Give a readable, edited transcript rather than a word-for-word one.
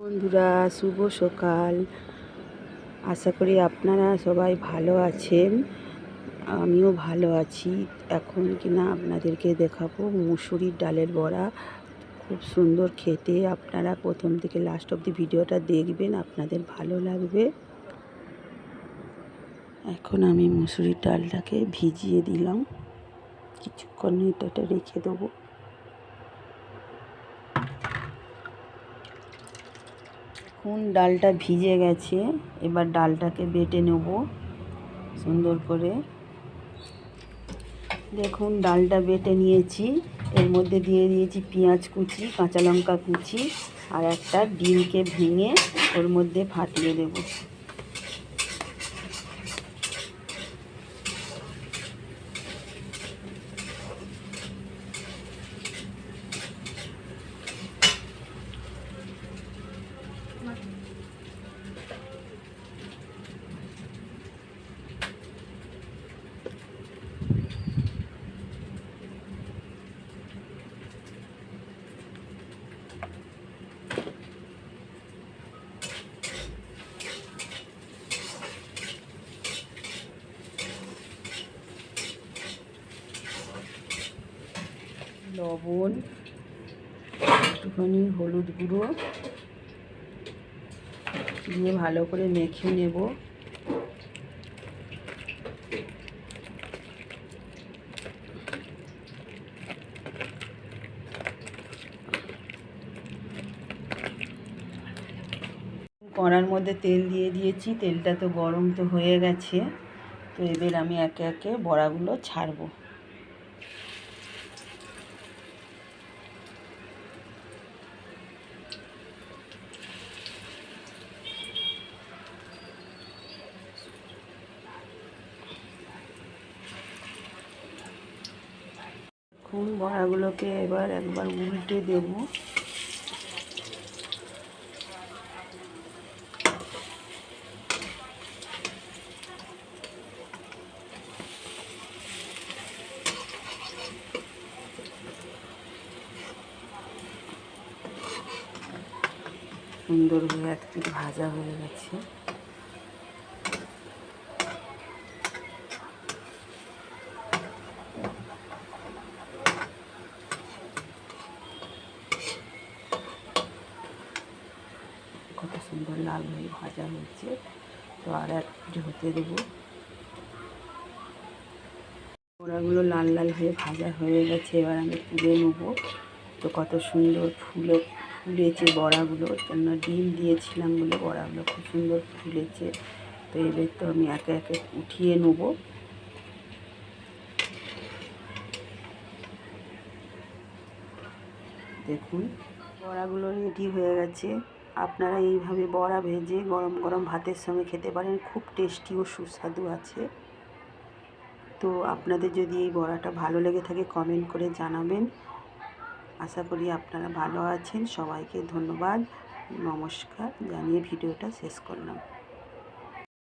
বন্ধুরা, শুভ সকাল। আশা করি আপনারা সবাই ভালো আছেন। আমিও ভালো আছি। এখন কিনা আপনাদেরকে দেখাবো মুসুরির ডালের বড়া। খুব সুন্দর খেতে। আপনারা প্রথম থেকে লাস্ট অবধি ভিডিওটা দেখবেন, আপনাদের ভালো লাগবে। এখন আমি মুসুরির ডালটাকে ভিজিয়ে দিলাম, কিছুক্ষণ এটা রেখে দেবো। এখন ডালটা ভিজে গেছে, এবার ডালটাকে বেটে নেব সুন্দর করে। দেখুন ডালটা বেটে নিয়েছি, এর মধ্যে দিয়ে দিয়েছি পেঁয়াজ কুচি, কাঁচা লঙ্কা কুচি আর একটা ডিমকে ভেঙে ওর মধ্যে ফাটিয়ে দেব। লবণ, একটুখানি হলুদ গুঁড়ো দিয়ে ভালো করে মেখে নেব। কড়ার মধ্যে তেল দিয়ে দিয়েছি, তেলটা তো গরম তো হয়ে গেছে। তো এবার আমি একে একে বড়াগুলো ছাড়বো। এখন বড়াগুলোকে এবার একবার উল্টে দেব। সুন্দর হয়ে এক পিঠ ভাজা হয়ে গেছে। কত সুন্দর লাল হয়ে ভাজা হয়েছে। তো আর এক পিঠ হতে দেবো। বড়াগুলো লাল লাল হয়ে ভাজা হয়ে গেছে, এবার আমি তুলে নেবো। তো কত সুন্দর ফুলেছে বড়াগুলো, জন্য ডিম দিয়েছিলাম বলে বড়াগুলো খুব সুন্দর ফুলেছে। তো এবার তো আমি একে একে উঠিয়ে নেবো। দেখুন বড়াগুলো রেডি হয়ে গেছে। আপনারা এইভাবে বড়া ভেজে গরম গরম ভাতের সঙ্গে খেতে পারেন, খুব টেস্টি ও সুস্বাদু আছে। তো আপনাদের যদি এই বড়াটা ভালো লেগে থাকে কমেন্ট করে জানাবেন। আশা করি আপনারা ভালো আছেন। সবাইকে ধন্যবাদ, নমস্কার জানিয়ে ভিডিওটা শেষ করলাম।